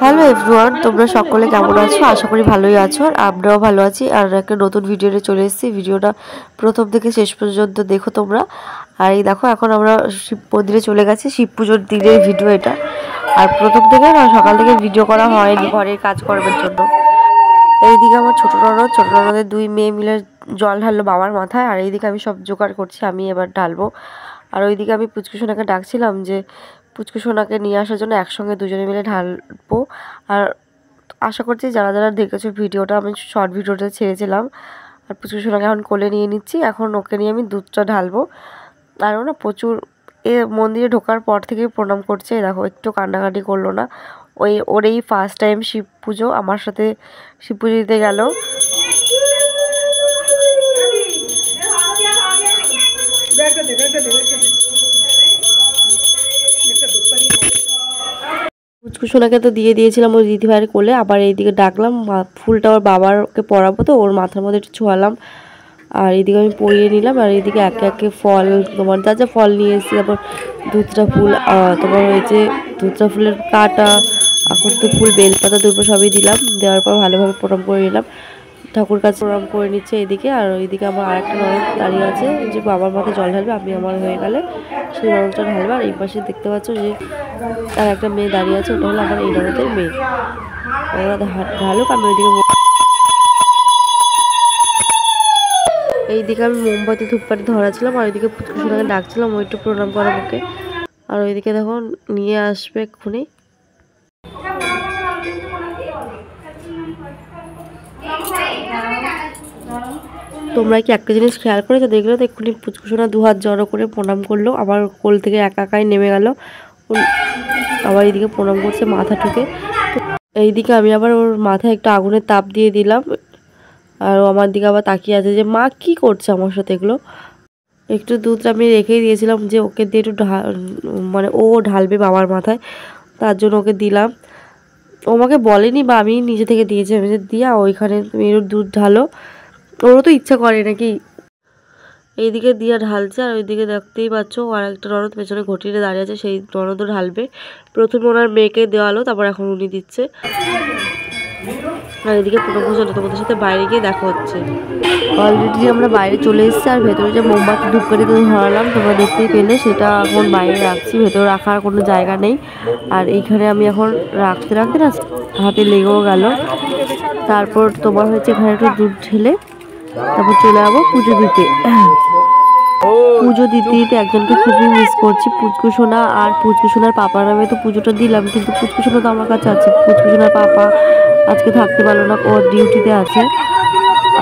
Hello everyone, তোমরা সকলে কেমন আছো? আশা করি ভালোই আছো, আর আমরাও ভালো আছি। আর একটা নতুন ভিডিওতে চলে এসেছি। ভিডিওটা প্রথম থেকে শেষ পর্যন্ত দেখো তোমরা। আর এই দেখো, এখন আমরা শিব মন্দিরে চলে গেছি। শিব পুজোর দিনের ভিডিও এটা। আর প্রথম থেকে না, সকাল থেকে ভিডিও করা হয়নি ঘরের কাজকর্মের জন্য। এইদিকে আমার ছোট ননদের দুই মেয়ে মিলে জল ঢাললো বাবার মাথায়। আর এইদিকে আমি সব জোগাড় করছি, আমি এবার ঢালবো। আর ওইদিকে আমি পুচকু সোনাকে ডাকছিলাম যে পুচকু সোনাকে নিয়ে আসার জন্য, একসঙ্গে দুজনে মিলে ঢালবো। আর আশা করছি যারা যারা দেখেছো ভিডিওটা, আমি শর্ট ভিডিওটা ছেড়েছিলাম। আর পুচকু সোনাকে এখন কোলে নিয়ে নিচ্ছি, এখন ওকে নিয়ে আমি দুধটা ঢালবো। আর ও না প্রচুর মন্দিরে ঢোকার পর থেকে প্রণাম করছে। দেখো, একটু কান্নাকাটি করলো না। ওর এই ফার্স্ট টাইম শিব পুজো, আমার সাথে শিব পুজো দিতে গেল। পুচকু সোনাকে তো দিয়ে দিয়েছিলাম ওই দিদিভাইয়ের কোলে। আবার এইদিকে ডাকলাম, ফুলটা ওর বাবারকে পরাবো, তো ওর মাথার মধ্যে একটু ছোঁয়ালাম। আর এইদিকে আমি পরিয়ে নিলাম। আর এইদিকে একে একে ফল, তোমার যা যা ফল নিয়ে এসেছি, তারপর ধুতরা ফুল, তোমার হয়েছে ধুতরা ফুলের কাটা, আকন্দ ফুল, বেলপাতা, দুটো সবই দিলাম। দেওয়ার পর ভালোভাবে প্রণাম করে নিলাম, ঠাকুর কাছে প্রণাম করে নিচ্ছে এদিকে। আর ওইদিকে আমার আরেকটা ননদ দাঁড়িয়ে আছে, যে বাবার মাথায় জল ঢালবে। আমি আমার হয়ে গেলে সেই ননদটা ঢালবে। আর এই পাশে দেখতে পাচ্ছ যে আর একটা মেয়ে দাঁড়িয়ে আছে, ওটা হলো আমার এই ননদের মেয়ে। ওরা ঢালুক, আমি ওইদিকে এইদিকে আমি মোমবাতি ধূপকাঠি ধরাছিলাম। আর ওইদিকে পুচকু সোনাকে ডাকছিলাম, ওই একটু প্রণাম করা মুখে। আর ওইদিকে দেখো নিয়ে আসবে এক্ষুনি। তোমরা কি একটা জিনিস খেয়াল করেছো? দেখলে তো এক্ষুনি পুচকু সোনা দুহাত জড়ো করে প্রণাম করলো, আবার কোল থেকে একা একাই নেমে গেল। আবার এইদিকে প্রণাম করছে মাথা ঠুকে। এইদিকে আমি আবার ওর মাথায় একটু আগুনের তাপ দিয়ে দিলাম। আর ও আমার দিকে আবার তাকিয়ে আছে যে মা কি করছে আমার সাথে। এগুলো একটু দুধটা আমি রেখেই দিয়েছিলাম যে ওকে দিয়ে একটু মানে ও ঢালবে বাবার মাথায়, তার জন্য ওকে দিলাম। ও আমাকে বলেনি, বা আমি নিজে থেকে দিয়েছি। আমি যে দিয়া ওইখানে তুমি একটু দুধ ঢালো, ওরও তো ইচ্ছা করে নাকি। এইদিকে দিয়া ঢালছে। আর ওইদিকে দেখতেই পাচ্ছ আর একটা ননদ পেছনে ঘটিতে দাঁড়িয়ে আছে, সেই ননদও ঢালবে। প্রথমে ওনার মেয়েকে দেওয়ালো, তারপর এখন উনি দিচ্ছে। আর এদিকে পুরোপুজো তোমাদের সাথে বাইরে গিয়ে দেখা হচ্ছে। অলরেডি আমরা বাইরে চলে এসেছি। আর ভেতরে যে মোমবাতি ধূপকাঠি ধরালাম, তোমরা দেখতেই পেলে, সেটা এখন বাইরে রাখছি। ভেতরে রাখার কোনো জায়গা নেই। আর এইখানে আমি এখন রাখতে রাখতে না হাতে লেগেও গেল। তারপর তোমার হচ্ছে এখানে একটু দুধ ঢেলে তারপর চলে যাবো পুজো দিতে। পুজো দিতে দিতে একজনকে খুবই মিস করছি, পুচকু সোনা। আর পুচকু সোনার পাপার নামে তো পুজোটা দিলাম, কিন্তু পুচকু সোনা তো আমার কাছে আছে। পুচকু সোনার পাপা আজকে থাকতে পারলো না, ওর ডিউটিতে আছে।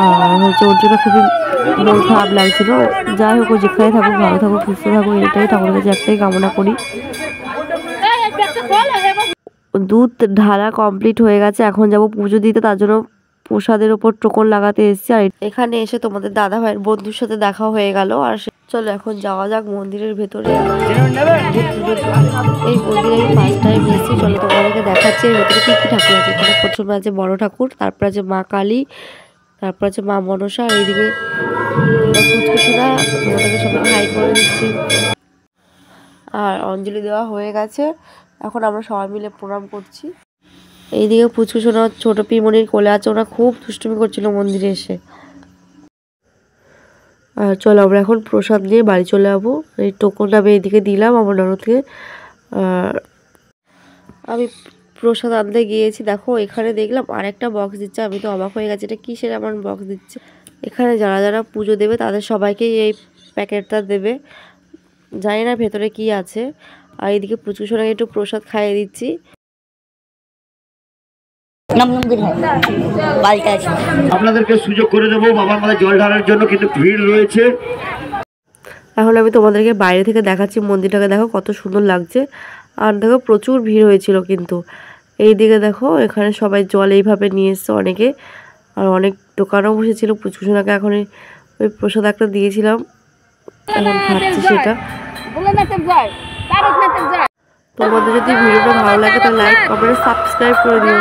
আর হচ্ছে ওর জন্য খুবই মন খারাপ লাগছিল। যাই হোক, ও যেখানে থাকুক ভালো থাকুক সুস্থ থাকুক, এটাই ঠাকুরের কাছে একটাই কামনা করি। দুধ ঢালা কমপ্লিট হয়ে গেছে, এখন যাব পুজো দিতে। তার জন্য প্রসাদের ওপর টোকন লাগাতে এসেছি। আর এখানে এসে তোমাদের দাদা ভাইয়ের বন্ধুর সাথে দেখা হয়ে গেল। আর চলো এখন যাওয়া যাক মন্দিরের ভেতরে। এই মন্দিরে আমি ফার্স্ট টাইম এসেছি। চলো তোমাদেরকে দেখাচ্ছি এর ভেতরে কী কী ঠাকুর আছে। এখানে প্রথমে আছে বড় ঠাকুর, তারপর আছে মা কালী, তারপর আছে মা মনসা। আর এইদিকে পুচকু সোনা তোমাদেরকে সবাইকে হাই করে দিচ্ছি। আর অঞ্জলি দেওয়া হয়ে গেছে, এখন আমরা সবাই মিলে প্রণাম করছি। এইদিকে পুচকু সোনা ছোট পিমনির কোলে আছে, ওরা খুব দুষ্টুমি করছিল মন্দিরে এসে। আর চলো আমরা এখন প্রসাদ নিয়ে বাড়ি চলে যাবো। এই টোকনটা আমি এইদিকে দিলাম আমার ননদকে। আর আমি প্রসাদ আনতে গিয়েছি, দেখো এখানে দেখলাম আরেকটা বক্স দিচ্ছে। আমি তো অবাক হয়ে গেছি, এটা কিসের এমন বক্স দিচ্ছে। এখানে যারা যারা পুজো দেবে তাদের সবাইকেই এই প্যাকেটটা দেবে, জানি না ভেতরে কি আছে। আর এইদিকে পুচকু সোনাকে একটু প্রসাদ খাইয়ে দিচ্ছি। আপনাদেরকে সুযোগ করে দেবো বাবার মাথায় জল ঢালার জন্য, কিন্তু ভিড় রয়েছে। এখন আমি তোমাদেরকে বাইরে থেকে দেখাচ্ছি মন্দিরটাকে, দেখো কত সুন্দর লাগছে। আর দেখো প্রচুর ভিড় হয়েছিল কিন্তু। এইদিকে দেখো এখানে সবাই জল এইভাবে নিয়ে এসছে অনেকে। আর অনেক দোকানও বসেছিল। পুচকু সোনাকে এখন ওই প্রসাদ একটা দিয়েছিলাম, এখন খাচ্ছি সেটা। তোমাদের যদি ভিডিওটা ভালো লাগে তাহলে লাইক কমেন্ট সাবস্ক্রাইব করে দিও।